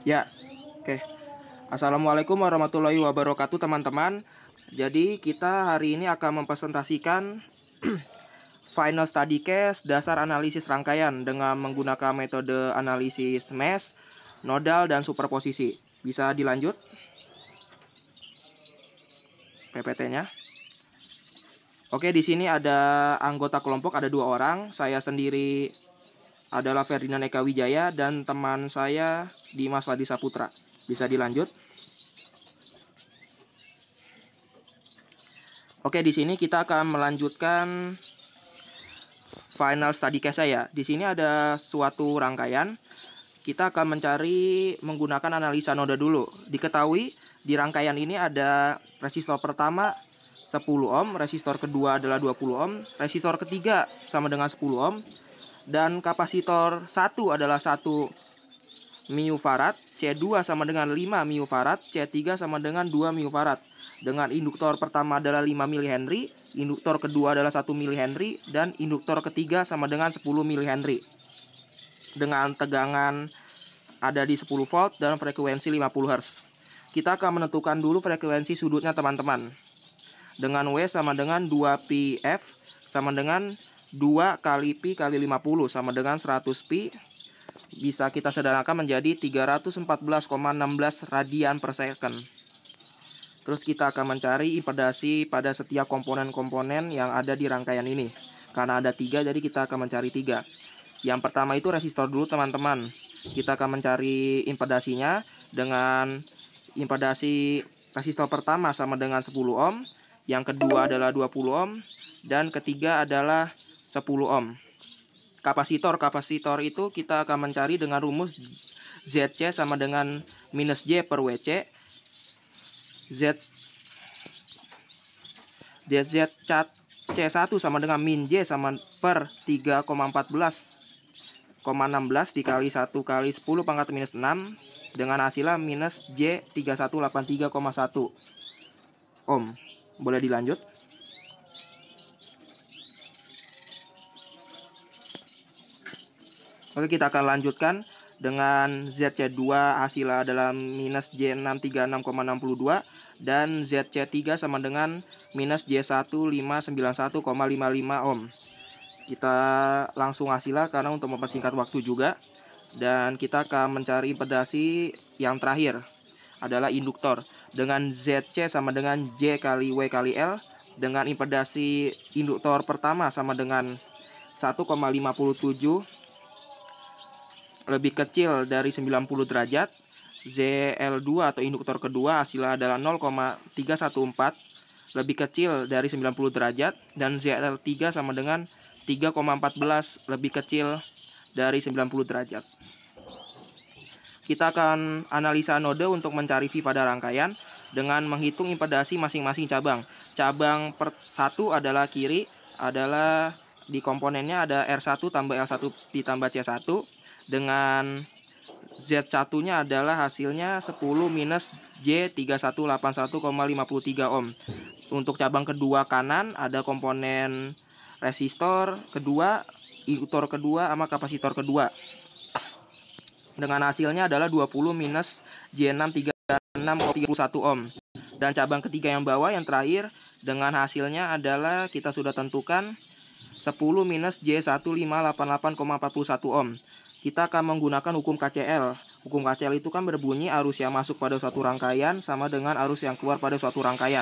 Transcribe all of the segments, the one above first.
Ya, oke. Assalamualaikum warahmatullahi wabarakatuh teman-teman. Jadi kita hari ini akan mempresentasikan final study case dasar analisis rangkaian dengan menggunakan metode analisis mesh, nodal, dan superposisi. Bisa dilanjut PPT-nya. Oke, di sini ada anggota kelompok, ada 2 orang. Saya sendiri adalah Ferdinand Eka Wijaya dan teman saya Dimas Ladi Saputra. Bisa dilanjut. Oke, di sini kita akan melanjutkan final study case saya. Di sini ada suatu rangkaian. Kita akan mencari menggunakan analisa noda dulu. Diketahui di rangkaian ini ada resistor pertama 10 ohm, resistor kedua adalah 20 ohm, resistor ketiga sama dengan 10 ohm, dan kapasitor 1 adalah 1 microfarad, C2 sama dengan 5 microfarad, C3 sama dengan 2 microfarad. Dengan induktor pertama adalah 5 mH, induktor kedua adalah 1 mH, dan induktor ketiga sama dengan 10 mH. Dengan tegangan ada di 10 volt dan frekuensi 50 Hz. Kita akan menentukan dulu frekuensi sudutnya teman-teman. Dengan W sama dengan 2πf sama dengan 2 kali pi kali 50 sama dengan 100 pi. Bisa kita sederhanakan menjadi 314,16 radian per second. Terus kita akan mencari impedasi pada setiap komponen-komponen yang ada di rangkaian ini. Karena ada 3, jadi kita akan mencari 3. Yang pertama itu resistor dulu teman-teman. Kita akan mencari impedasinya dengan impedasi resistor pertama sama dengan 10 ohm. Yang kedua adalah 20 ohm. Dan ketiga adalah 10 ohm. Kapasitor itu kita akan mencari dengan rumus ZC sama dengan minus J per WC. C1 sama dengan min J sama per 3,14,16 dikali 1 kali 10 pangkat minus 6 dengan hasilnya minus J 3183,1 ohm. Boleh dilanjut. Oke, kita akan lanjutkan dengan ZC2 hasilnya adalah minus J636,62 dan ZC3 sama dengan minus J1591,55 ohm. Kita langsung hasilnya karena untuk mempersingkat waktu juga. Dan kita akan mencari impedasi yang terakhir adalah induktor dengan ZC sama dengan J kali W kali L, dengan impedasi induktor pertama sama dengan 1,57 lebih kecil dari 90 derajat. ZL2 atau induktor kedua hasilnya adalah 0,314 lebih kecil dari 90 derajat, dan ZL3 sama dengan 3,14 lebih kecil dari 90 derajat. Kita akan analisa node untuk mencari V pada rangkaian dengan menghitung impedasi masing-masing cabang. Cabang satu adalah kiri, adalah di komponennya ada R1 tambah L1 ditambah C1 dengan Z1-nya adalah hasilnya 10 minus J3181,53 ohm. Untuk cabang kedua kanan ada komponen resistor kedua, induktor kedua, sama kapasitor kedua. Dengan hasilnya adalah 20 minus J636,31 ohm. Dan cabang ketiga yang bawah yang terakhir dengan hasilnya adalah kita sudah tentukan 10 minus J1588,41 ohm. Kita akan menggunakan hukum KCL. Hukum KCL itu kan berbunyi arus yang masuk pada suatu rangkaian sama dengan arus yang keluar pada suatu rangkaian.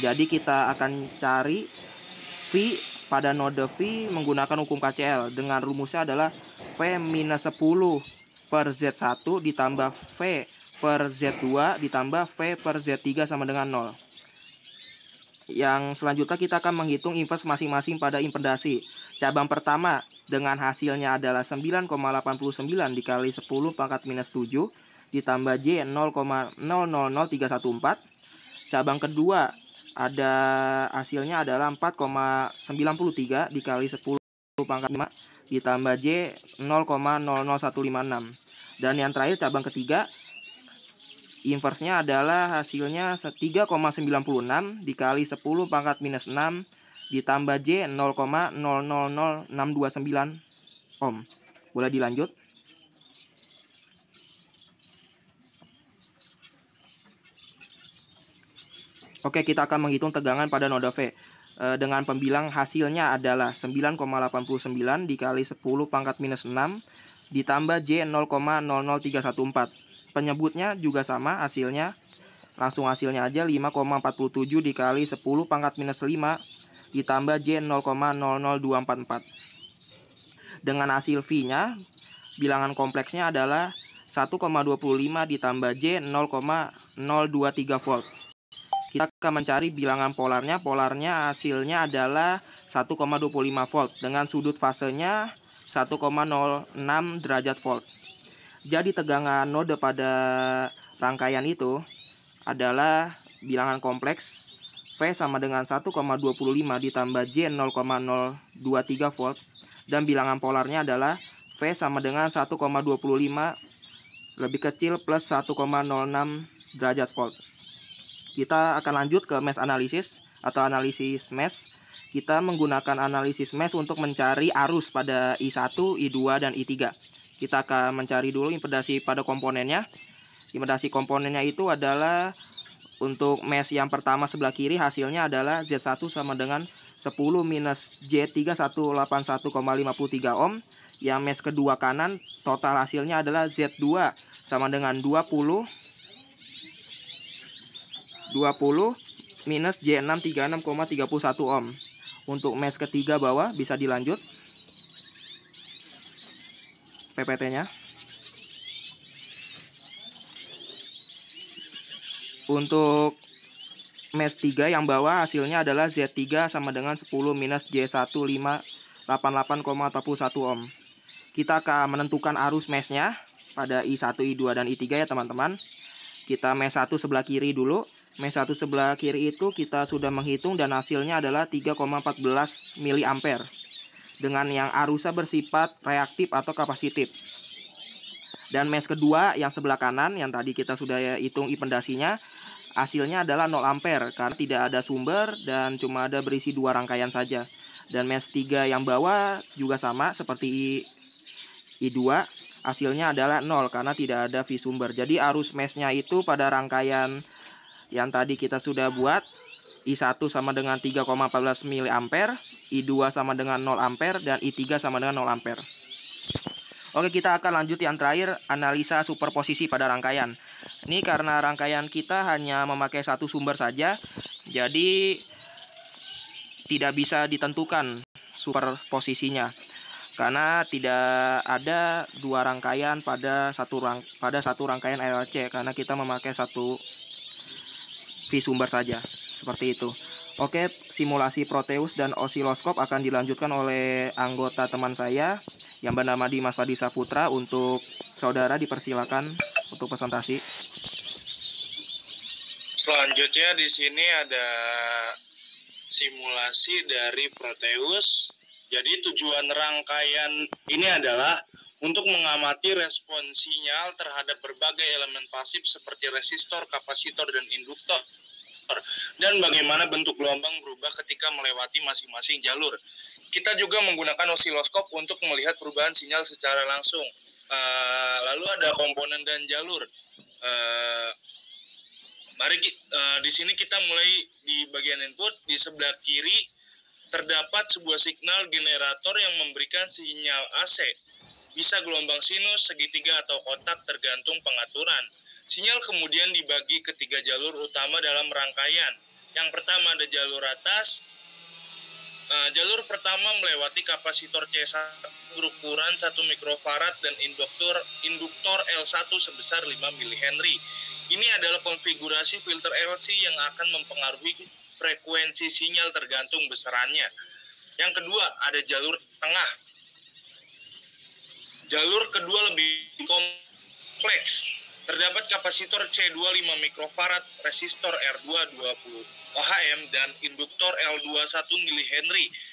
Jadi kita akan cari V pada node V menggunakan hukum KCL. Dengan rumusnya adalah V minus 10 per Z1 ditambah V per Z2 ditambah V per Z3 sama dengan 0. Yang selanjutnya kita akan menghitung inverse masing-masing pada impedasi. Cabang pertama dengan hasilnya adalah 9,89 dikali 10 pangkat minus 7 ditambah J 0,000314. Cabang kedua ada hasilnya adalah 4,93 dikali 10 pangkat 5 ditambah J 0,00156. Dan yang terakhir cabang ketiga inversenya adalah hasilnya 3,96 dikali 10 pangkat minus 6 ditambah J 0,000629 ohm. Boleh dilanjut. Oke, kita akan menghitung tegangan pada noda V. Dengan pembilang hasilnya adalah 9,89 dikali 10 pangkat minus 6 ditambah J 0,00314. Penyebutnya juga sama hasilnya. Langsung hasilnya aja 5,47 dikali 10 pangkat minus 5 ditambah J 0,00244. Dengan hasil V-nya, bilangan kompleksnya adalah 1,25 ditambah J 0,023 volt. Kita akan mencari bilangan polarnya. Polarnya hasilnya adalah 1,25 volt dengan sudut fasenya 1,06 derajat volt. Jadi tegangan node pada rangkaian itu adalah bilangan kompleks V sama dengan 1,25 ditambah J 0,023 volt, dan bilangan polarnya adalah V sama dengan 1,25 lebih kecil plus 1,06 derajat volt. Kita akan lanjut ke mesh analisis atau analisis mesh. Kita menggunakan analisis mesh untuk mencari arus pada I1, I2, dan I3. Kita akan mencari dulu impedasi pada komponennya. Impedasi komponennya itu adalah untuk mesh yang pertama sebelah kiri hasilnya adalah Z1 sama dengan 10 minus J38181,53 ohm. Yang mesh kedua kanan total hasilnya adalah Z2 sama dengan 20 minus J636,31 ohm. Untuk mesh ketiga bawah bisa dilanjut PPT-nya. Untuk mesh 3 yang bawah hasilnya adalah Z3 sama dengan 10 minus J1588,41 ohm. Kita akan menentukan arus meshnya pada I1, I2, dan I3 ya teman-teman. Kita mesh 1 sebelah kiri dulu. Mesh 1 sebelah kiri itu kita sudah menghitung dan hasilnya adalah 3,14 mA dengan yang arusnya bersifat reaktif atau kapasitif. Dan mesh kedua yang sebelah kanan yang tadi kita sudah hitung impedasinya, hasilnya adalah 0 ampere karena tidak ada sumber dan cuma ada berisi dua rangkaian saja. Dan mesh 3 yang bawah juga sama seperti I2, hasilnya adalah 0 karena tidak ada V sumber. Jadi arus meshnya itu pada rangkaian yang tadi kita sudah buat, I1 sama dengan 3,14 mA, I2 sama dengan 0 ampere, dan I3 sama dengan 0 ampere. Oke, kita akan lanjut yang terakhir, analisa superposisi pada rangkaian. Ini karena rangkaian kita hanya memakai satu sumber saja, jadi tidak bisa ditentukan superposisinya. Karena tidak ada dua rangkaian pada satu rangkaian LLC, karena kita memakai satu V sumber saja, seperti itu. Oke, simulasi Proteus dan osiloskop akan dilanjutkan oleh anggota teman saya yang bernama Dimas Fadi Saputra. Untuk saudara dipersilakan untuk presentasi. Selanjutnya di sini ada simulasi dari Proteus. Jadi tujuan rangkaian ini adalah untuk mengamati respon sinyal terhadap berbagai elemen pasif seperti resistor, kapasitor, dan induktor, dan bagaimana bentuk gelombang berubah ketika melewati masing-masing jalur. Kita juga menggunakan osiloskop untuk melihat perubahan sinyal secara langsung. Lalu ada komponen dan jalur. Di sini kita mulai di bagian input. Di sebelah kiri terdapat sebuah signal generator yang memberikan sinyal AC. Bisa gelombang sinus, segitiga, atau kotak tergantung pengaturan. Sinyal kemudian dibagi ke 3 jalur utama dalam rangkaian. Yang pertama ada jalur atas. Jalur pertama melewati kapasitor C1 berukuran 1 mikrofarad dan induktor L1 sebesar 5 mH. Ini adalah konfigurasi filter LC yang akan mempengaruhi frekuensi sinyal tergantung besarannya. Yang kedua ada jalur tengah. Jalur kedua lebih kompleks. Terdapat kapasitor C2 5 mikrofarad, resistor R2 20 ohm, dan induktor L2 1 mH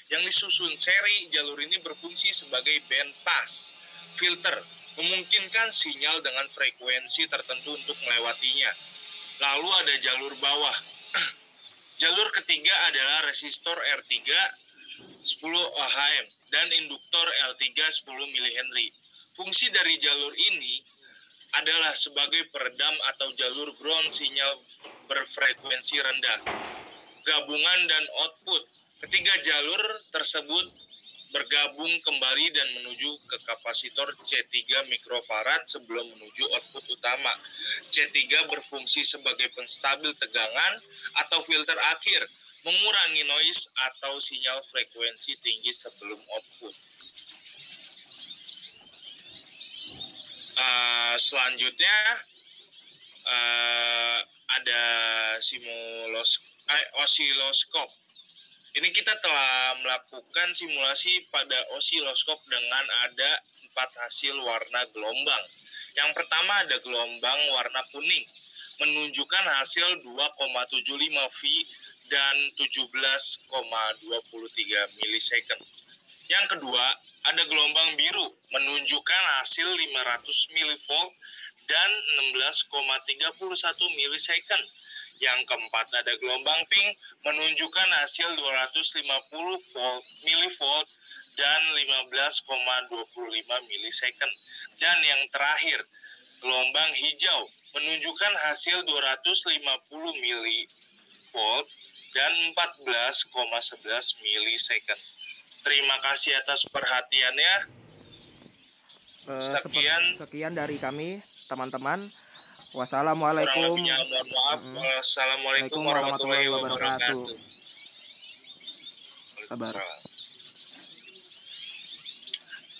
yang disusun seri. Jalur ini berfungsi sebagai band pass filter, memungkinkan sinyal dengan frekuensi tertentu untuk melewatinya. Lalu ada jalur bawah. Jalur ketiga adalah resistor R3 10 ohm dan induktor L3 10 mH. Fungsi dari jalur ini adalah sebagai peredam atau jalur ground sinyal berfrekuensi rendah. gabungan dan output. Ketiga jalur tersebut bergabung kembali dan menuju ke kapasitor C3 mikrofarad sebelum menuju output utama. C3 berfungsi sebagai penstabil tegangan atau filter akhir, mengurangi noise atau sinyal frekuensi tinggi sebelum output. Selanjutnya ada osiloskop. Ini kita telah melakukan simulasi pada osiloskop dengan ada 4 hasil warna gelombang. Yang pertama ada gelombang warna kuning, menunjukkan hasil 2,75 V dan 17,23 milisecond. Yang kedua, ada gelombang biru, menunjukkan hasil 500 mV dan 16,31 milisecond. Yang keempat ada gelombang pink, menunjukkan hasil 250 mV dan 15,25 milisecond. Dan yang terakhir, gelombang hijau, menunjukkan hasil 250 mV dan 14,11 milisecond. Terima kasih atas perhatiannya. Sekian dari kami, teman-teman. Wassalamualaikum. Mohon maaf. Wassalamualaikum warahmatullahi wabarakatuh. Kabar.